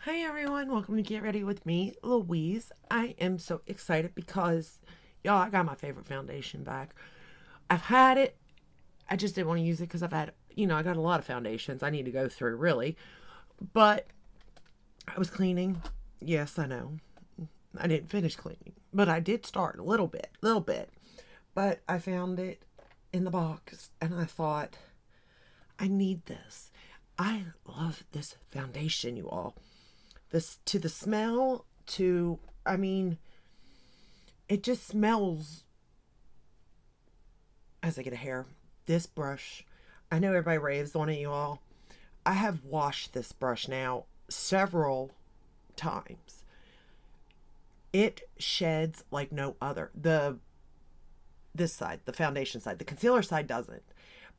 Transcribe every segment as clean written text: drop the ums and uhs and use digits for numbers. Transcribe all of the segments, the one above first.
Hi everyone, welcome to Get Ready with me, Louise. I am so excited because, y'all, I got my favorite foundation back. I've had it, I just didn't want to use it because I got a lot of foundations I need to go through, really. But I was cleaning. Yes, I know. I didn't finish cleaning, but I did start a little bit. But I found it in the box and I thought, I need this. I love this foundation, you all. This to the smell to I mean it just smells. As I get a hair, this brush, I know everybody raves on it, you all. I have washed this brush now several times. It sheds like no other. This side, the foundation side, the concealer side doesn't.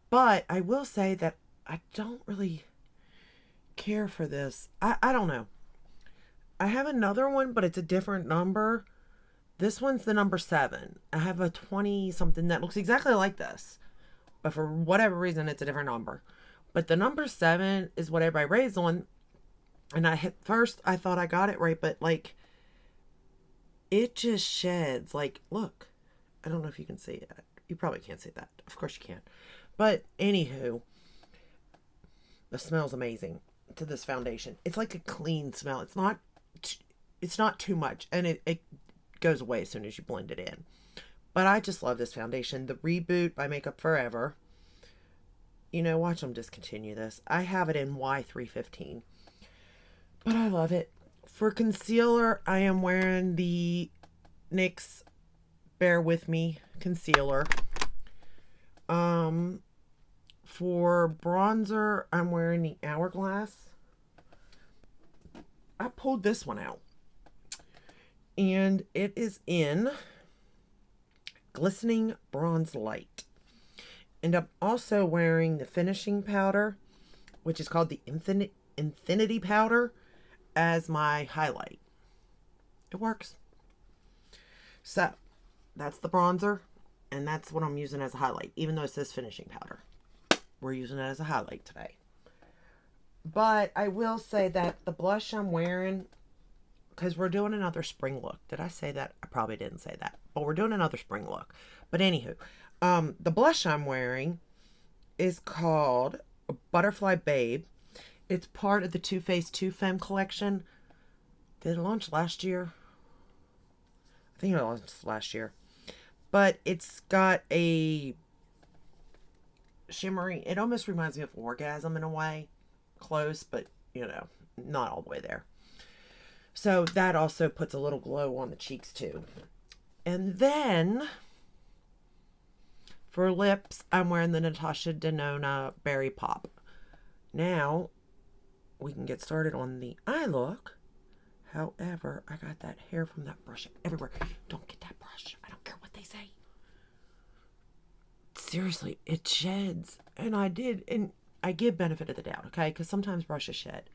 But I will say that I don't really care for this. I don't know. I have another one, but it's a different number. This one's the number 7. I have a 20 something that looks exactly like this, but for whatever reason, it's a different number. But the number 7 is what everybody raised on. And I hit first, I thought I got it right, but like it just sheds. Like, look, I don't know if you can see it. You probably can't see that. Of course you can. But anywho, the smell's amazing to this foundation. It's like a clean smell. It's not too much, and it goes away as soon as you blend it in. But I just love this foundation. The Reboot by Makeup Forever. Watch them discontinue this. I have it in Y315. But I love it. For concealer, I am wearing the NYX Bear With Me concealer. For bronzer, I'm wearing the Hourglass. I pulled this one out. And it is in Glistening Bronze Light. And I'm also wearing the finishing powder, which is called the Infinity Powder, as my highlight. It works. So, that's the bronzer, and that's what I'm using as a highlight, even though it says finishing powder. We're using it as a highlight today. But I will say that the blush I'm wearing, because we're doing another spring look. Did I say that? I probably didn't say that. But we're doing another spring look. But anywho, the blush I'm wearing is called Butterfly Babe. It's part of the Too Faced Too Femme collection. Did it launch last year? I think it launched last year. But it's got a shimmery, it almost reminds me of Orgasm in a way. Close, but not all the way there. So that also puts a little glow on the cheeks too. And then for lips, I'm wearing the Natasha Denona Berry Pop. Now we can get started on the eye look. However, I got that hair from that brush everywhere. Don't get that brush. I don't care what they say. Seriously, it sheds. And I give benefit of the doubt, okay? Because sometimes brushes shed.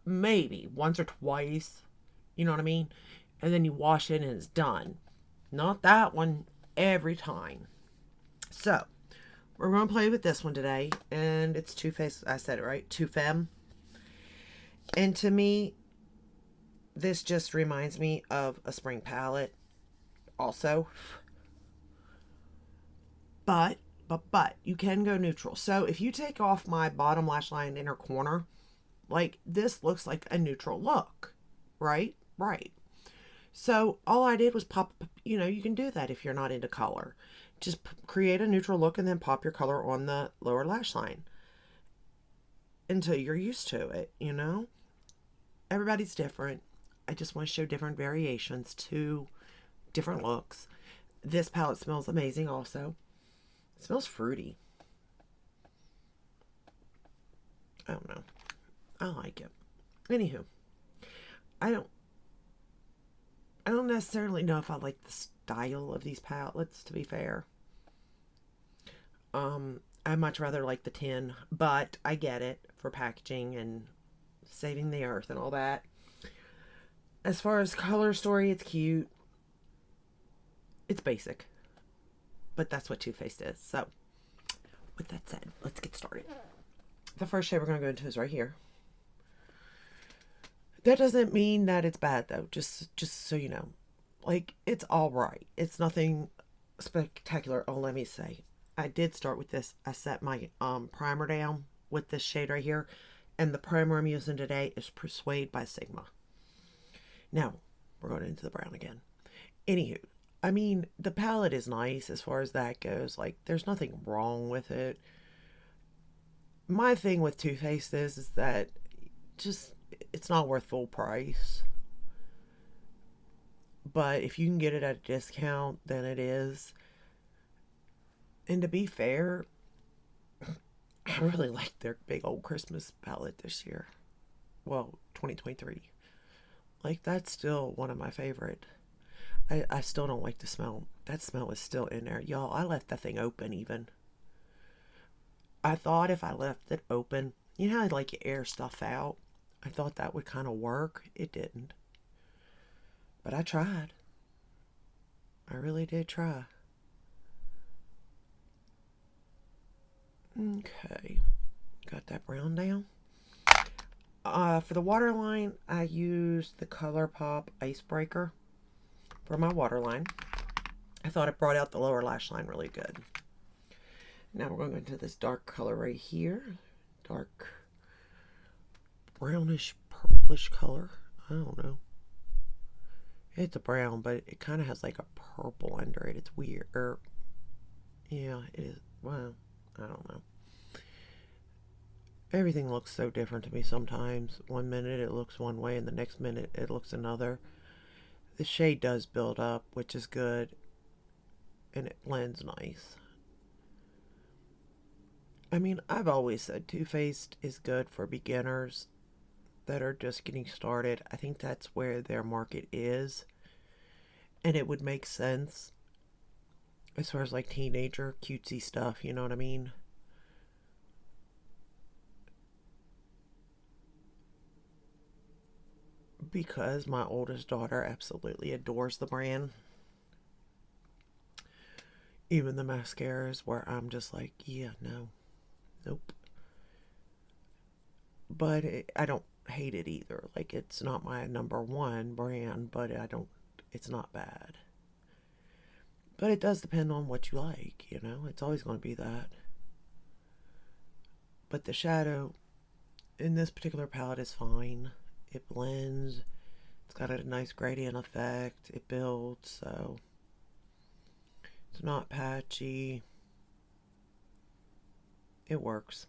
Maybe once or twice. You know what I mean? And then you wash it and it's done. Not that one every time. So, we're going to play with this one today. And it's Too Faced. I said it right. Too Femme. And to me, this just reminds me of a spring palette. Also. But, you can go neutral. So, if you take off my bottom lash line inner corner, like, this looks like a neutral look. Right? Right. So all I did was pop, you can do that if you're not into color. Just create a neutral look and then pop your color on the lower lash line until you're used to it, Everybody's different. I just want to show different variations to different looks. This palette smells amazing also. It smells fruity. I don't know. I like it. Anywho, I don't necessarily know if I like the style of these palettes, to be fair. I much rather like the tin, but I get it for packaging and saving the earth and all that. As far as color story, it's cute. It's basic, but that's what Too Faced is. So, with that said, let's get started. The first shade we're going to go into is right here. That doesn't mean that it's bad though, just so you know. Like, it's all right. It's nothing spectacular. Oh, let me say, I did start with this. I set my primer down with this shade right here, and the primer I'm using today is Persuade by Sigma. Now, we're going into the brown again. Anywho, I mean, the palette is nice as far as that goes. Like, there's nothing wrong with it. My thing with Too Faced is that just, it's not worth full price. But if you can get it at a discount, then it is. And to be fair, I really like their big old Christmas palette this year. Well, 2023. Like, that's still one of my favorite. I still don't like the smell. That smell is still in there. Y'all, I left that thing open even. I thought if I left it open, you know how like you air stuff out? I thought that would kind of work. It didn't. But I tried. I really did try. Okay. Got that brown down. For the waterline, I used the ColourPop Icebreaker for my waterline. I thought it brought out the lower lash line really good. Now we're going to go into this dark color right here. Dark brownish purplish color. I don't know. It's a brown, but it kind of has like a purple under it. It's weird. Yeah, it is. Well, I don't know. Everything looks so different to me sometimes. One minute it looks one way and the next minute it looks another. The shade does build up, which is good. And it blends nice. I mean, I've always said Too Faced is good for beginners that are just getting started. I think that's where their market is. And it would make sense as far as like teenager cutesy stuff, you know what I mean? Because my oldest daughter absolutely adores the brand. Even the mascaras where I'm just like, yeah, no, nope. But I don't hate it either. Like, it's not my number one brand, but it's not bad. But it does depend on what you like, you know? It's always going to be that. But the shadow in this particular palette is fine. It blends. It's got a nice gradient effect. It builds, so it's not patchy. It works.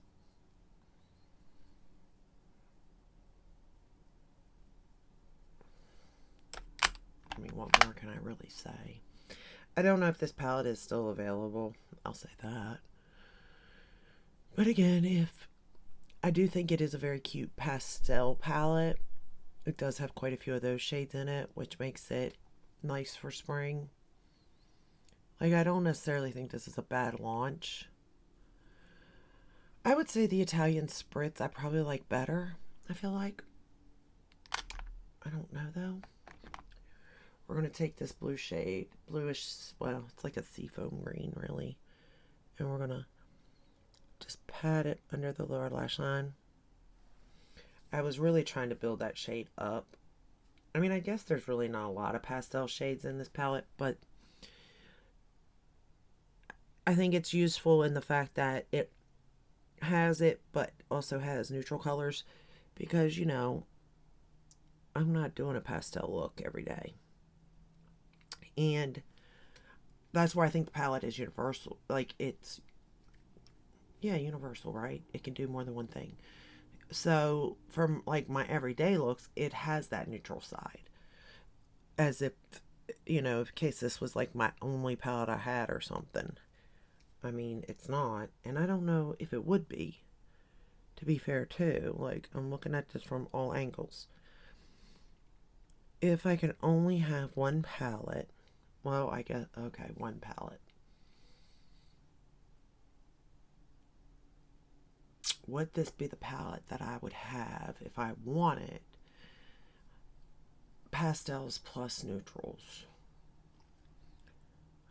I mean, what more can I really say? I don't know if this palette is still available. I'll say that. But again, if I do think it is a very cute pastel palette. It does have quite a few of those shades in it, which makes it nice for spring. Like, I don't necessarily think this is a bad launch. I would say the Italian Spritz I probably like better, I feel like. I don't know, though. We're going to take this blue shade, bluish, well, it's like a seafoam green, really. And we're going to just pat it under the lower lash line. I was really trying to build that shade up. I mean, I guess there's really not a lot of pastel shades in this palette, but I think it's useful in the fact that it has it, but also has neutral colors. Because, you know, I'm not doing a pastel look every day. And that's where I think the palette is universal. Like, it's, yeah, universal, right? It can do more than one thing. So, from like my everyday looks, it has that neutral side. As if, you know, in case this was like my only palette I had or something. I mean, it's not. And I don't know if it would be, to be fair, too. Like, I'm looking at this from all angles. If I could only have one palette, well, I guess, okay, one palette. Would this be the palette that I would have if I wanted pastels plus neutrals?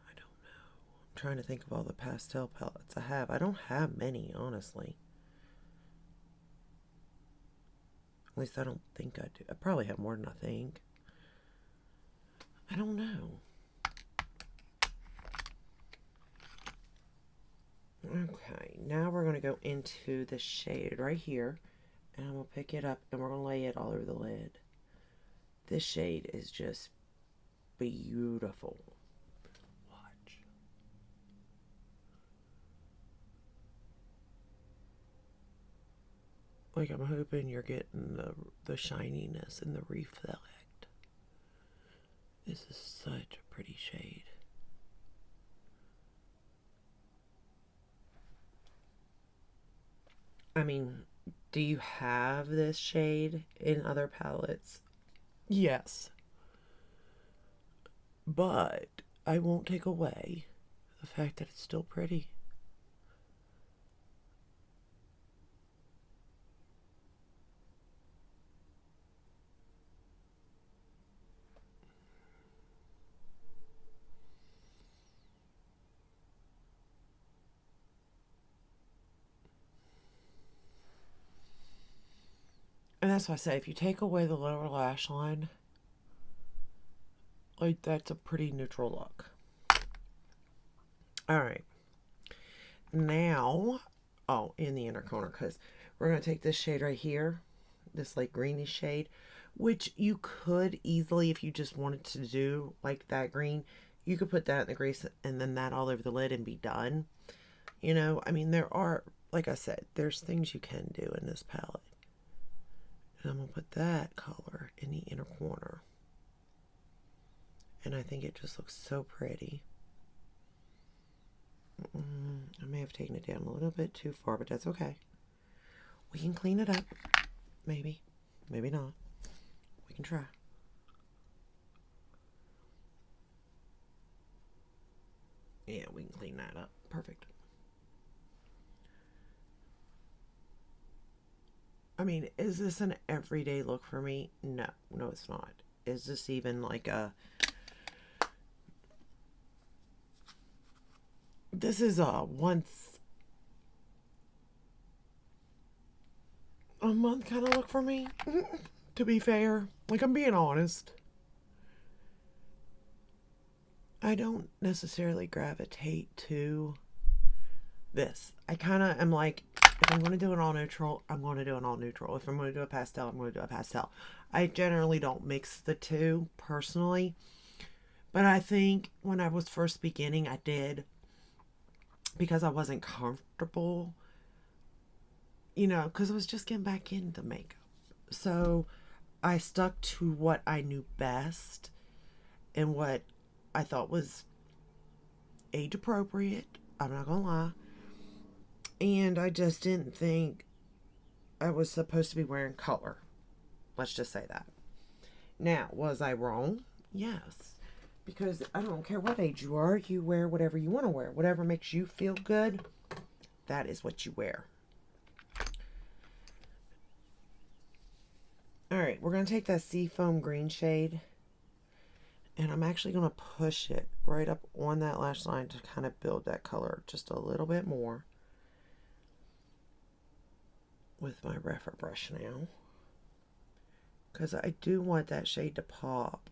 I don't know. I'm trying to think of all the pastel palettes I have. I don't have many, honestly. At least I don't think I do. I probably have more than I think. I don't know. Okay, now we're going to go into the shade right here. And I'm going to pick it up and we're going to lay it all over the lid. This shade is just beautiful. Watch. Like, I'm hoping you're getting the shininess and the reflect. This is such a pretty shade. I mean, do you have this shade in other palettes? Yes. But I won't take away the fact that it's still pretty. And that's why I say, if you take away the lower lash line, like, that's a pretty neutral look. All right. Now, oh, in the inner corner, because we're going to take this shade right here, this like greenish shade, which you could easily, if you just wanted to do like that green, you could put that in the grease and then that all over the lid and be done. You know, I mean, there are, like I said, there's things you can do in this palette. And I'm going to put that color in the inner corner. And I think it just looks so pretty. I may have taken it down a little bit too far, but that's okay. We can clean it up. Maybe. Maybe not. We can try. Yeah, we can clean that up. Perfect. I mean, is this an everyday look for me? No. No, it's not. Is this even like a... This is a once a month kind of look for me, to be fair. Like, I'm being honest. I don't necessarily gravitate to this. I kind of am like, if I'm going to do an all neutral, I'm going to do an all neutral. If I'm going to do a pastel, I'm going to do a pastel. I generally don't mix the two, personally. But I think when I was first beginning, I did, because I wasn't comfortable, you know, because I was just getting back into makeup. So I stuck to what I knew best and what I thought was age appropriate. I'm not gonna lie. And I just didn't think I was supposed to be wearing color. Let's just say that. Now, was I wrong? Yes. Because I don't care what age you are, you wear whatever you want to wear. Whatever makes you feel good, that is what you wear. Alright, we're going to take that seafoam green shade, and I'm actually going to push it right up on that lash line to kind of build that color just a little bit more with my refer brush now. Because I do want that shade to pop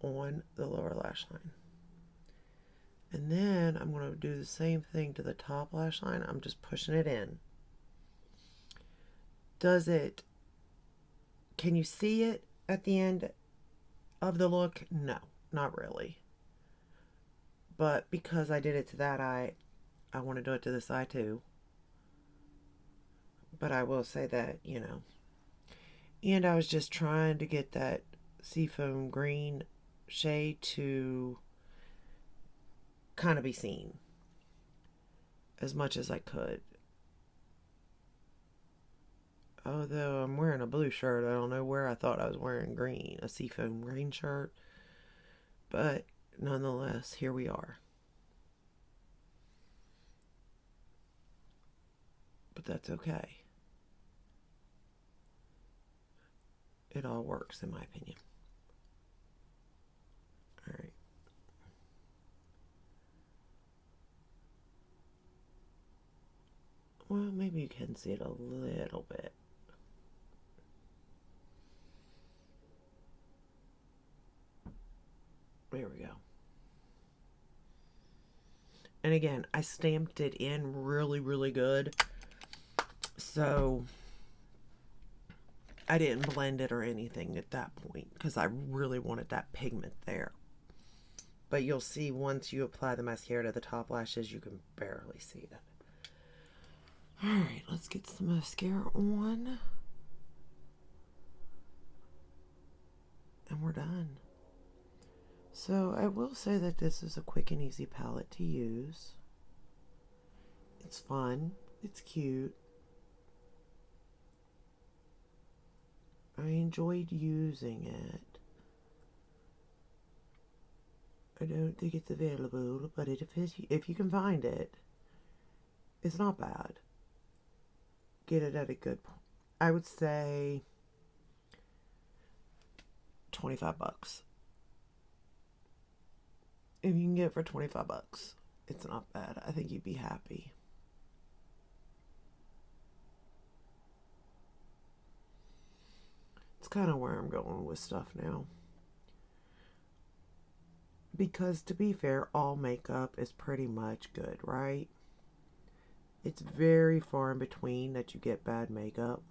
on the lower lash line. And then I'm going to do the same thing to the top lash line. I'm just pushing it in. Does it, can you see it at the end of the look? No, not really. But because I did it to that eye, I want to do it to this eye too. But I will say that, you know. And I was just trying to get that seafoam green shade to kind of be seen as much as I could. Although I'm wearing a blue shirt, I don't know where I thought I was wearing green, a seafoam green shirt. But nonetheless, here we are. But that's okay. It all works, in my opinion. Alright. Well, maybe you can see it a little bit. There we go. And again, I stamped it in really, really good. So I didn't blend it or anything at that point because I really wanted that pigment there. But you'll see once you apply the mascara to the top lashes, you can barely see it. Alright, let's get some mascara on. And we're done. So I will say that this is a quick and easy palette to use. It's fun. It's cute. I enjoyed using it. I don't think it's available, but if you can find it, it's not bad. Get it at a good, I would say $25. If you can get it for $25, it's not bad. I think you'd be happy. It's kind of where I'm going with stuff now. Because to be fair, all makeup is pretty much good, right? It's very far in between that you get bad makeup.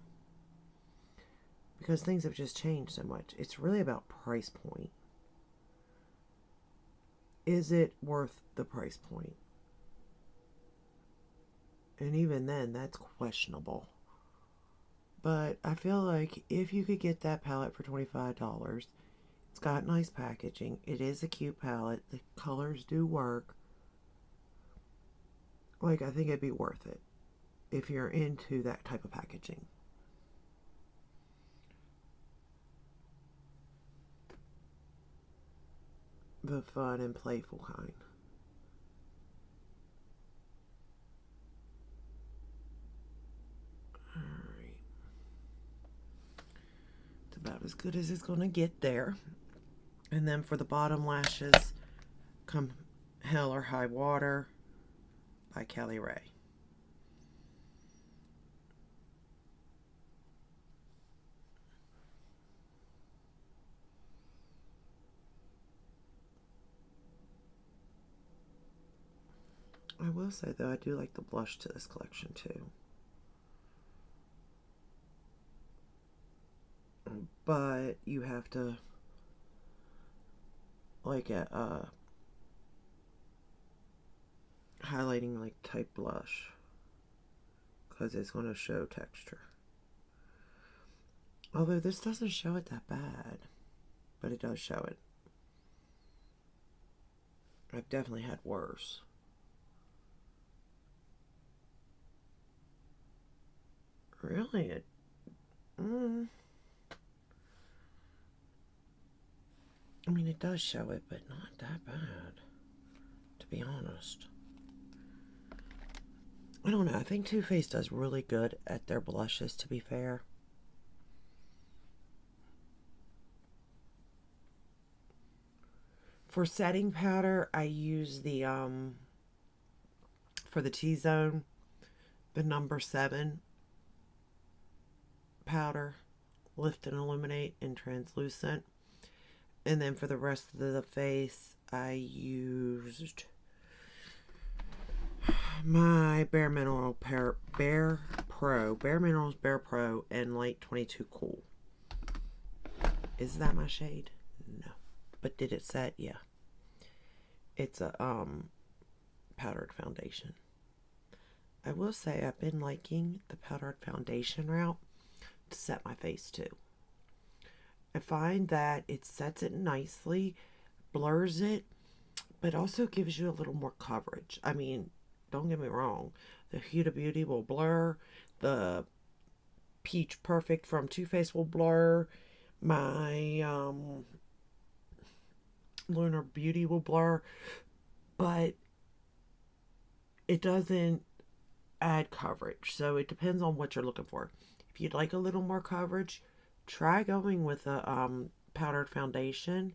Because things have just changed so much. It's really about price point. Is it worth the price point? And even then, that's questionable. But I feel like if you could get that palette for $25, it's got nice packaging. It is a cute palette. The colors do work. Like, I think it'd be worth it if you're into that type of packaging. The fun and playful kind. Alright. It's about as good as it's going to get there. And then for the bottom lashes, Come Hell or High Water by Kelly Ray. I will say though, I do like the blush to this collection too. But you have to like a highlighting like type blush because it's going to show texture. Although this doesn't show it that bad, but it does show it. I've definitely had worse. Really? I mean, it does show it, but not that bad, to be honest. I don't know. I think Too Faced does really good at their blushes, to be fair. For setting powder, I use the, for the T-Zone, the number 7 powder, Lift and Illuminate in translucent. And then for the rest of the face, I used my Bare Minerals Bare Pro and Light 22 Cool. Is that my shade? No. But did it set? Yeah. It's a powdered foundation. I will say I've been liking the powdered foundation route to set my face too. I find that it sets it nicely, blurs it, but also gives you a little more coverage. I mean, don't get me wrong. The Huda Beauty will blur. The Peach Perfect from Too Faced will blur. My Lunar Beauty will blur. But it doesn't add coverage. So it depends on what you're looking for. If you'd like a little more coverage, try going with a powdered foundation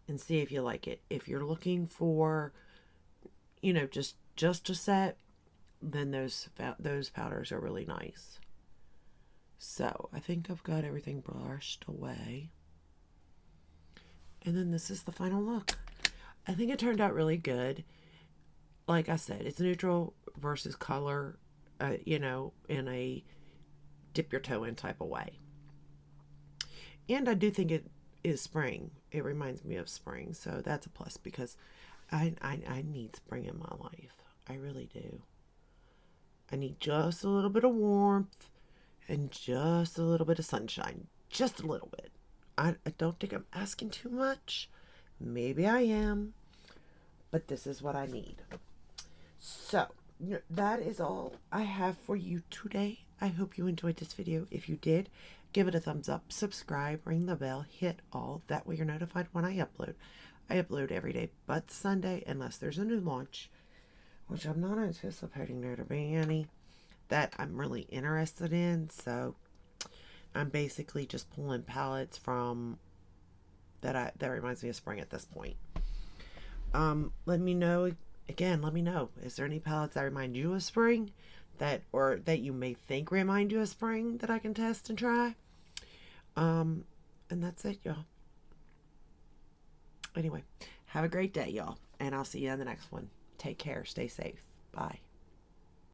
and see if you like it. If you're looking for, you know, just a set, then those powders are really nice. So I think I've got everything brushed away. And then this is the final look. I think it turned out really good. Like I said, it's neutral versus color, in a dip your toe in type of way. And I do think it is spring. It reminds me of spring. So that's a plus because I need spring in my life. I really do. I need just a little bit of warmth and just a little bit of sunshine. Just a little bit. I don't think I'm asking too much. Maybe I am. But this is what I need. So, that is all I have for you today. I hope you enjoyed this video. If you did, give it a thumbs up, subscribe, ring the bell, hit all. That way you're notified when I upload. I upload every day but Sunday unless there's a new launch, which I'm not anticipating there to be any that I'm really interested in. So I'm basically just pulling palettes from that reminds me of spring at this point. Let me know. Again, let me know. Is there any palettes that remind you of spring or that you may think remind you of spring that I can test and try? And that's it, y'all. Anyway, have a great day, y'all. And I'll see you on the next one. Take care. Stay safe. Bye.